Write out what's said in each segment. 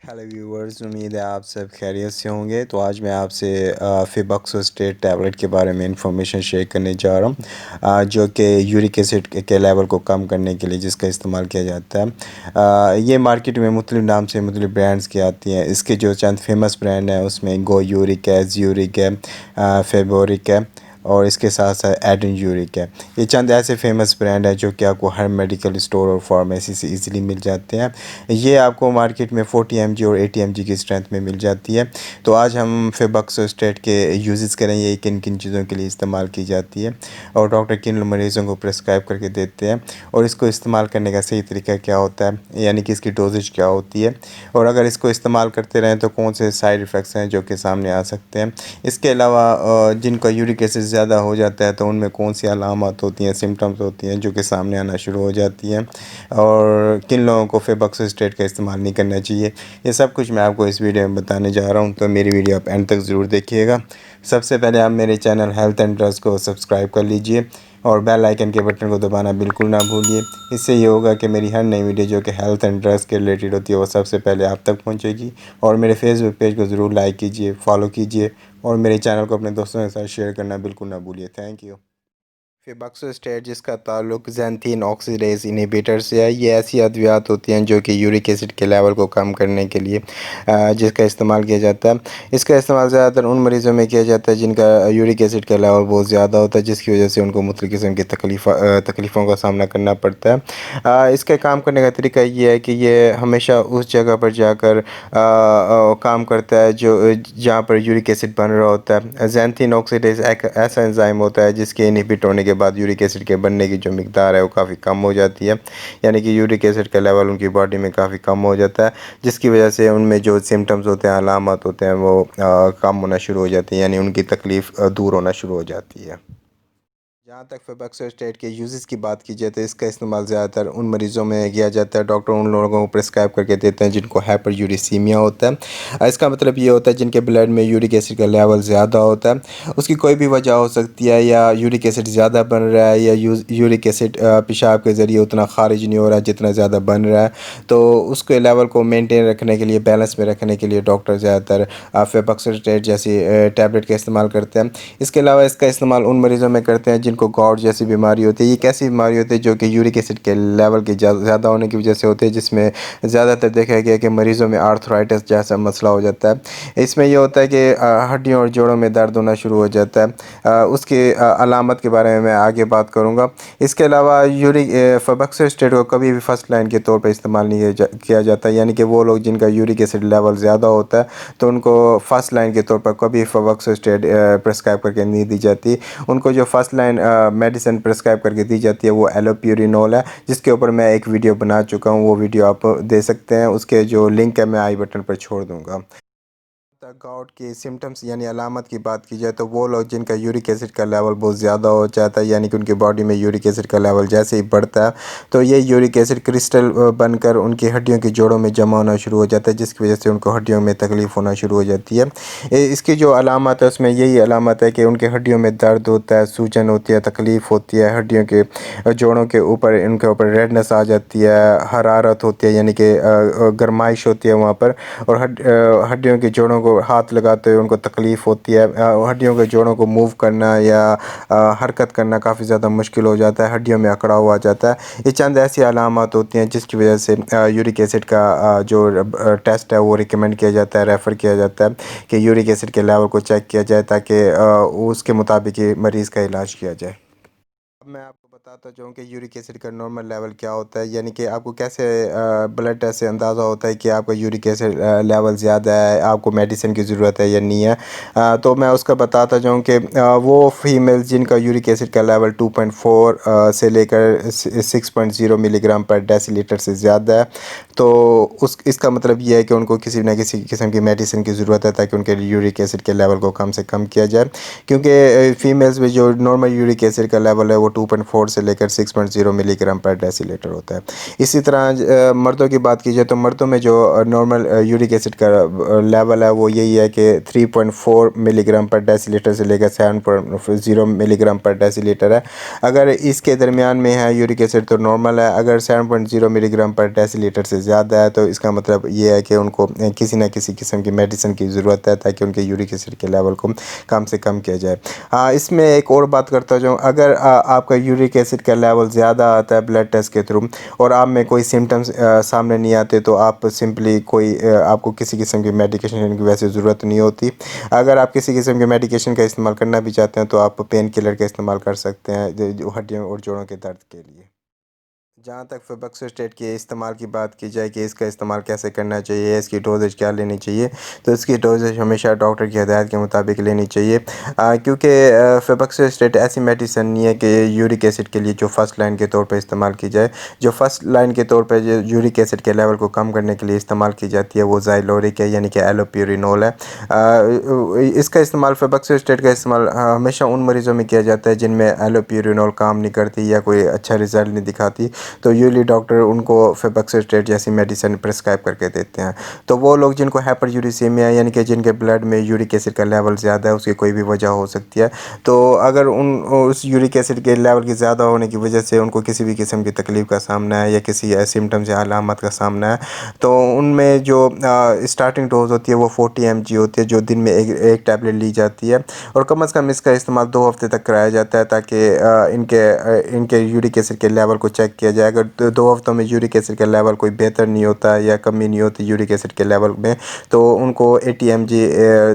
Hello viewers, उम्मीद है आप सब खैरियत से होंगे। तो आज मैं आपसे फेबोक्सोस्टेट टैबलेट के बारे में इंफॉर्मेशन शेयर करने जा रहा हूँ, जो कि यूरिक एसिड के लेवल को कम करने के लिए जिसका इस्तेमाल किया जाता है। ये मार्केट में मुख्तलिफ नाम से मुख्तलिफ ब्रांड्स की आती हैं। इसके जो चंद फेमस ब्रांड हैं उसमें गो यूरिक है, ज्यूरिक है, फेबोरिक है और इसके साथ साथ एडन यूरिक है। ये चंद ऐसे फेमस ब्रांड हैं जो कि आपको हर मेडिकल स्टोर और फार्मेसी से इजीली मिल जाते हैं। ये आपको मार्केट में 40 mg और 80 mg की स्ट्रेंथ में मिल जाती है। तो आज हम फेबोक्सोस्टेट के यूजेस करेंगे, किन किन चीज़ों के लिए इस्तेमाल की जाती है और डॉक्टर किन मरीज़ों को प्रेस्क्राइब करके देते हैं और इसको इस्तेमाल करने का सही तरीका क्या होता है, यानी कि इसकी डोजेज क्या होती है और अगर इसको इस्तेमाल करते रहें तो कौन से साइड इफ़ेक्ट्स हैं जो कि सामने आ सकते हैं। इसके अलावा जिनका यूरिक एसिड ज़्यादा हो जाता है तो उनमें कौन सी अलामत होती हैं, सिम्टम्स होती हैं जो कि सामने आना शुरू हो जाती हैं और किन लोगों को फेबोक्सोस्टेट का इस्तेमाल नहीं करना चाहिए। ये सब कुछ मैं आपको इस वीडियो में बताने जा रहा हूँ, तो मेरी वीडियो आप एंड तक ज़रूर देखिएगा। सबसे पहले आप मेरे चैनल हेल्थ एंड ड्रग्स को सब्सक्राइब कर लीजिए और बेल आइकन के बटन को दबाना बिल्कुल ना भूलिए। इससे ये होगा कि मेरी हर नई वीडियो जो कि हेल्थ एंड ड्रग्स के रिलेटेड होती है वो सबसे पहले आप तक पहुंचेगी। और मेरे फेसबुक पेज को ज़रूर लाइक कीजिए, फॉलो कीजिए और मेरे चैनल को अपने दोस्तों के साथ शेयर करना बिल्कुल ना भूलिए। Thank you. फेबोक्सोस्टेट जिसका ताल्लुक ज़ैंथीन ऑक्सीडेज इनहिबिटर से है, ये ऐसी अद्वियात होती हैं जो कि यूरिक एसिड के लेवल को कम करने के लिए जिसका इस्तेमाल किया जाता है। इसका इस्तेमाल ज़्यादातर उन मरीज़ों में किया जाता है जिनका यूरिक एसिड का लेवल बहुत ज़्यादा होता है, जिसकी वजह से उनको मुख्तलिफ़ किस्म की तकलीफ़ों का सामना करना पड़ता है। इसके काम करने का तरीका ये है कि ये हमेशा उस जगह पर जाकर काम करता है जो जहाँ पर यूरिक एसिड बन रहा होता है। ज़ैंथीन ऑक्सीडेज एक ऐसा एंजाइम होता है जिसके इनहिबिट होने के बाद यूरिक एसिड के बनने की जो मिकदार है वो काफ़ी कम हो जाती है, यानी कि यूरिक एसिड का लेवल उनकी बॉडी में काफ़ी कम हो जाता है, जिसकी वजह से उनमें जो सिम्टम्स होते हैं, अलामत होते हैं, वो कम होना शुरू हो जाती हैं, यानी उनकी तकलीफ़ दूर होना शुरू हो जाती है। जहाँ तक फेबोक्सोस्टेट के यूज़ेस की बात की जाए तो इसका इस्तेमाल ज़्यादातर उन मरीज़ों में किया जाता है, डॉक्टर उन लोगों को प्रेस्क्राइब करके देते हैं जिनको हाइपर यूरिसीमिया होता है। इसका मतलब ये होता है जिनके ब्लड में यूरिक एसिड का लेवल ज़्यादा होता है। उसकी कोई भी वजह हो सकती है, या यूरिक एसिड ज़्यादा बन रहा है या यूरिक एसिड पेशाब के ज़रिए उतना खारिज नहीं हो रहा है जितना ज़्यादा बन रहा है। तो उसके लेवल को मेनटेन रखने के लिए, बैलेंस में रखने के लिए डॉक्टर ज़्यादातर फेबोक्सोस्टेट जैसी टैबलेट का इस्तेमाल करते हैं। इसके अलावा इसका इस्तेमाल उन मरीज़ों में करते हैं जिनको गॉट जैसी बीमारी होती है। ये कैसी बीमारी होती है जो कि यूरिक एसिड के लेवल के ज़्यादा होने की वजह से होती है, जिसमें ज़्यादातर देखा गया कि मरीज़ों में आर्थराइटिस जैसा मसला हो जाता है। इसमें यह होता है कि हड्डियों और जोड़ों में दर्द होना शुरू हो जाता है। उसकी अलामत के बारे में मैं आगे बात करूँगा। इसके अलावा फेबोक्सोस्टेट को कभी भी फर्स्ट लाइन के तौर पर इस्तेमाल नहीं किया जाता, यानी कि वो लोग जिनका यूरिक एसिड लेवल ज़्यादा होता है तो उनको फर्स्ट लाइन के तौर पर कभी फेबोक्सोस्टेट प्रेस्क्राइब करके नहीं दी जाती। उनको जो फर्स्ट लाइन मेडिसिन प्रेस्क्राइब करके दी जाती है वो एलोप्यूरिनोल है, जिसके ऊपर मैं एक वीडियो बना चुका हूँ, वो वीडियो आप दे सकते हैं। उसके जो लिंक है मैं आई बटन पर छोड़ दूँगा। गाउट की सिम्टम्स यानी अलामत की बात की जाए तो वो लोग जिनका यूरिक एसिड का लेवल बहुत ज़्यादा हो जाता है, यानी कि उनकी बॉडी में यूरिक एसिड का लेवल जैसे ही बढ़ता है तो ये यूरिक एसिड क्रिस्टल बनकर उनकी हड्डियों की जोड़ों में जमा होना शुरू हो जाता है, जिसकी वजह से उनको हड्डियों में तकलीफ़ होना शुरू हो जाती है। इसकी जो अलामत है उसमें यही अलामत है कि उनके हड्डियों में दर्द होता है, सूजन होती है, तकलीफ़ होती है, हड्डियों के जोड़ों के ऊपर इनके ऊपर रेडनेस आ जाती है, हरारत होती है, यानी कि गर्माइश होती है वहाँ पर, और हड्डियों के जोड़ों को हाथ लगाते हुए उनको तकलीफ़ होती है। हड्डियों के जोड़ों को मूव करना या हरकत करना काफ़ी ज़्यादा मुश्किल हो जाता है, हड्डियों में अकड़ा हुआ जाता है। ये चंद ऐसी अलामत होती हैं जिसकी वजह से यूरिक एसिड का जो टेस्ट है वो रिकमेंड किया जाता है, रेफ़र किया जाता है कि यूरिक एसिड के लेवल को चेक किया जाए ताकि उसके मुताबिक ही मरीज़ का इलाज किया जाए। अब मैं आपको बताता जाऊँ कि यूरिक एसिड का नॉर्मल लेवल क्या होता है, यानी कि आपको कैसे ब्लड टेस्ट से अंदाज़ा होता है कि आपका यूरिक एसिड लेवल ज़्यादा है, आपको मेडिसिन की ज़रूरत है या नहीं है। तो मैं उसका बताता जाऊँ कि वो फीमेल जिनका यूरिक एसिड का लेवल 2.4 से लेकर 6.0 मिलीग्राम पर डेसीलीटर से ज़्यादा है, तो इसका मतलब ये है कि उनको किसी न किसी किस्म की मेडिसिन की ज़रूरत है ताकि उनके यूरिक एसिड के लेवल को कम से कम किया जाए, क्योंकि फीमेल्स में जो नॉर्मल यूरिक एसिड का लेवल है वो 2.4 से लेकर 6.0 मिलीग्राम पर डेसीलीटर होता है। इसी तरह मर्दों की बात की जाए तो मर्दों में जो नॉर्मल यूरिक एसिड का लेवल है वो यही है कि 3.4 मिलीग्राम पर डेसीलीटर से लेकर 7.0 मिलीग्राम पर डेसीलीटर है। अगर इसके दरमियान में है यूरिक एसिड तो नॉर्मल है। अगर 7.0 मिलीग्राम पर डेसीलीटर से ज़्यादा है तो इसका मतलब ये है कि उनको किसी न किसी किस्म की मेडिसिन की ज़रूरत है ताकि उनके यूरिक एसिड के लेवल को कम से कम किया जाए। हाँ, इसमें एक और बात करता जाऊँ, अगर आपका यूरिक एसिड का लेवल ज़्यादा आता है ब्लड टेस्ट के थ्रू और आप में कोई सिम्टम्स सामने नहीं आते तो आप सिंपली कोई आपको किसी किस्म की मेडिकेशन की वैसे ज़रूरत नहीं होती। अगर आप किसी किस्म के मेडिकेशन का इस्तेमाल करना भी चाहते हैं तो आप पेन किलर का इस्तेमाल कर सकते हैं जो हड्डियों और जोड़ों के दर्द के लिए। जहाँ तक फेबक्सोस्टेट के इस्तेमाल की बात की जाए कि इसका इस्तेमाल कैसे करना चाहिए, इसकी डोजेज क्या लेनी चाहिए, तो इसकी डोजेज हमेशा डॉक्टर की हिदायत के मुताबिक लेनी चाहिए, क्योंकि फेबक्सोस्टेट ऐसी मेडिसिन नहीं है कि यूरिक एसिड के लिए जो फर्स्ट लाइन के तौर पर इस्तेमाल की जाए। जो फर्स्ट लाइन के तौर पर जो यूरिक एसिड के लेवल को कम करने के लिए इस्तेमाल की जाती है वो ज़ाइलोरिक है, यानी कि एलोप्यूरिनोल है। इसका इस्तेमाल फेबक्सोस्टेट का इस्तेमाल हमेशा उन मरीज़ों में किया जाता है जिनमें एलोप्यूरिनोल काम नहीं करती या कोई अच्छा रिज़ल्ट नहीं दिखाती, तो यूजली डॉक्टर उनको फेबक्सोस्टेट जैसी मेडिसिन प्रिस्क्राइब करके देते हैं। तो वो लोग जिनको हाइपरयूरिसीमिया यानी कि जिनके ब्लड में यूरिक एसिड का लेवल ज़्यादा है, उसकी कोई भी वजह हो सकती है, तो अगर उस यूरिक एसिड के लेवल की ज़्यादा होने की वजह से उनको किसी भी किस्म की तकलीफ़ का सामना है या किसी सिम्टम्स या अलामत का सामना है, तो उनमें जो स्टार्टिंग डोज होती है वो 40 mg होती है जो दिन में एक टैबलेट ली जाती है और कम अज़ कम इसका इस्तेमाल 2 हफ्ते तक कराया जाता है ताकि इनके यूरिक एसिड के लेवल को चेक किया जाए। अगर 2 हफ्तों में यूरिक एसिड का लेवल कोई बेहतर नहीं होता या कमी नहीं होती यूरिक एसिड के लेवल में, तो उनको 80 mg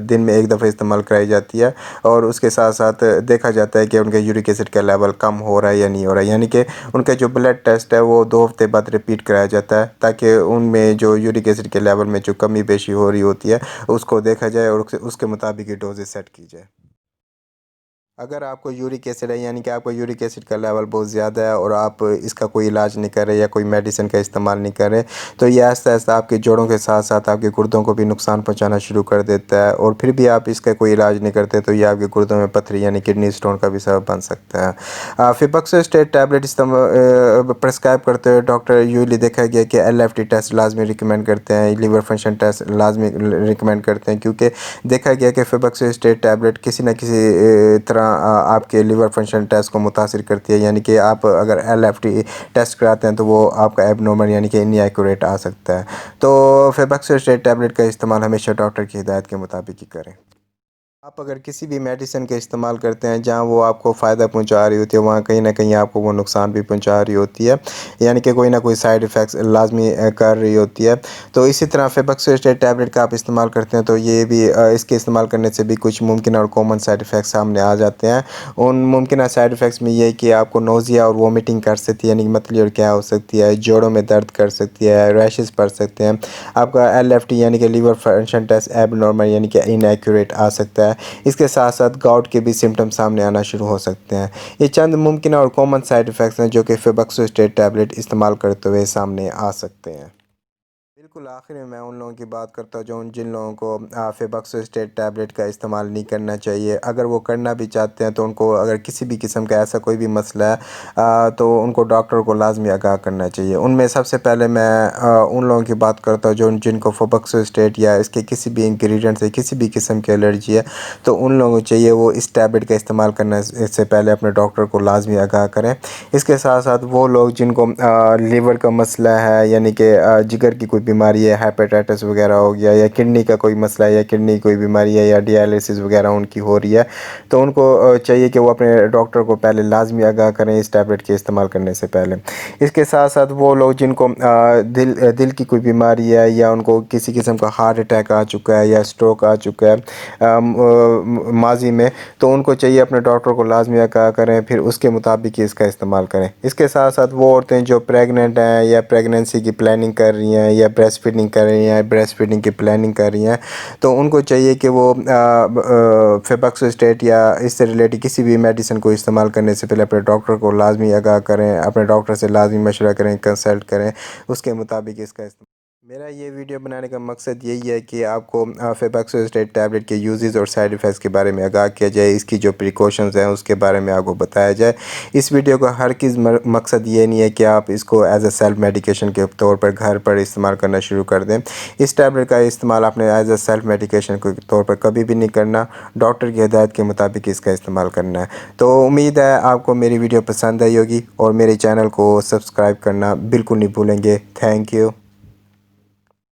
दिन में एक दफ़ा इस्तेमाल कराई जाती है और उसके साथ साथ देखा जाता है कि उनके यूरिक एसिड का लेवल कम हो रहा है या नहीं हो रहा है, यानी कि उनका जो ब्लड टेस्ट है वो 2 हफ्ते बाद रिपीट कराया जाता है ताकि उनमें जो यूरिक एसिड के लेवल में जो कमी बेशी हो रही होती है उसको देखा जाए और उसके मुताबिक ही डोजेज सेट की जाए। अगर आपको यूरिक एसिड है यानी कि आपका यूरिक एसिड का लेवल बहुत ज़्यादा है और आप इसका कोई इलाज नहीं कर रहे या कोई मेडिसिन का इस्तेमाल नहीं कर रहे, तो ये आहिस्ता आहिस्ता आपके जोड़ों के साथ साथ आपके गुर्दों को भी नुकसान पहुंचाना शुरू कर देता है और फिर भी आप इसका कोई इलाज नहीं करते तो ये आपके गुर्दों में पथरी यानी किडनी स्टोन का भी सबब बन सकता है। फेबक्सोस्टेट टैबलेट प्रिस्क्राइब करते हुए डॉक्टर यूजली देखा गया कि LFT टेस्ट लाजमी रिकमेंड करते हैं, लीवर फंक्शन टेस्ट लाजमी रिकमेंड करते हैं, क्योंकि देखा गया कि फेबक्सोस्टेट टैबलेट किसी न किसी तरह आपके लीवर फंक्शन टेस्ट को मुतासिर करती है, यानी कि आप अगर LFT टेस्ट कराते हैं तो वो आपका एबनॉर्मल यानी कि इनएक्यूरेट आ सकता है। तो फेबक्सोस्टेट टैबलेट का इस्तेमाल हमेशा डॉक्टर की हिदायत के मुताबिक ही करें। आप अगर किसी भी मेडिसिन का इस्तेमाल करते हैं जहाँ वो आपको फ़ायदा पहुंचा रही होती है वहाँ कहीं ना कहीं आपको वो नुकसान भी पहुंचा रही होती है, यानी कि कोई ना कोई साइड इफ़ेक्ट्स लाजमी कर रही होती है। तो इसी तरह फेबक्सोस्टेट टैबलेट का आप इस्तेमाल करते हैं तो ये भी इसके इस्तेमाल करने से भी कुछ मुमकिन और कॉमन साइड इफ़ेक्ट्स सामने आ जाते हैं। उन मुमकिन साइड इफ़ेक्ट्स में ये कि आपको नोज़िया और वोमिटिंग कर सकती है, यानी कि मतली और क्या हो सकती है, जोड़ों में दर्द कर सकती है, रैशेज़ पड़ सकते हैं, आपका LFT यानी कि लीवर फंक्शन टेस्ट एबनॉर्मल यानी कि इनएक्यूरेट आ सकता है। इसके साथ साथ गाउट के भी सिम्टम्स सामने आना शुरू हो सकते हैं। ये चंद मुमकिन और कॉमन साइड इफ़ेक्ट्स हैं जो कि फेबक्सोस्टेट टैबलेट इस्तेमाल करते हुए सामने आ सकते हैं। बिल्कुल आखिर में मैं उन लोगों की बात करता हूँ जो जिन लोगों को फेबक्सोस्टेट टैबलेट का इस्तेमाल नहीं करना चाहिए। अगर वो करना भी चाहते हैं तो उनको अगर किसी भी किस्म का ऐसा कोई भी मसला है तो उनको डॉक्टर को लाजमी आगाह करना चाहिए। उनमें सबसे पहले मैं उन लोगों की बात करता हूँ जो जिनको फेबक्सोस्टेट या इसके किसी भी इंग्रेडिएंट से किसी भी किस्म की एलर्जी है, तो उन लोगों को चाहिए वो इस टैबलेट का इस्तेमाल करने से पहले अपने डॉक्टर को लाजमी आगाह करें। इसके साथ साथ वो लोग जिनको लीवर का मसला है यानी कि जिगर की कोई बीमारी है, हेपेटाइटिस वगैरह हो गया, या किडनी का कोई मसला है या किडनी कोई बीमारी है या डायलिसिस वगैरह उनकी हो रही है, तो उनको चाहिए कि वो अपने डॉक्टर को पहले लाजमी आगाह करें इस टैबलेट के इस्तेमाल करने से पहले। इसके साथ साथ वो लोग जिनको दिल की कोई बीमारी है या उनको किसी किस्म का हार्ट अटैक आ चुका है या स्ट्रोक आ चुका है माजी में, तो उनको चाहिए अपने डॉक्टर को लाजमी आगाह करें, फिर उसके मुताबिक ही इसका इस्तेमाल करें। इसके साथ साथ वो औरतें जो प्रेग्नेंट हैं या प्रेगनेंसी की प्लानिंग कर रही हैं या ब्रेस्ट फीडिंग कर रही हैं, ब्रेस्ट फीडिंग की प्लानिंग कर रही हैं, तो उनको चाहिए कि वो फेबक्सोस्टेट या इससे रिलेटेड किसी भी मेडिसिन को इस्तेमाल करने से पहले अपने डॉक्टर को लाजमी आगाह करें, अपने डॉक्टर से लाजमी मशवरा करें, कंसल्ट करें, उसके मुताबिक इसका इस्तेमाल। मेरा ये वीडियो बनाने का मकसद यही है कि आपको फेबक्सोस्टेट टैबलेट के यूजेस और साइड इफ़ेक्ट्स के बारे में आगाह किया जाए, इसकी जो प्रिकॉशंस हैं उसके बारे में आपको बताया जाए। इस वीडियो का हर किस मकसद ये नहीं है कि आप इसको एज अ सेल्फ मेडिकेशन के तौर पर घर पर इस्तेमाल करना शुरू कर दें। इस टैबलेट का इस्तेमाल आपने एज अ सेल्फ मेडिकेशन के तौर पर कभी भी नहीं करना, डॉक्टर की हिदायत के मुताबिक इसका इस्तेमाल करना है। तो उम्मीद है आपको मेरी वीडियो पसंद आई होगी और मेरे चैनल को सब्सक्राइब करना बिल्कुल नहीं भूलेंगे। Thank you.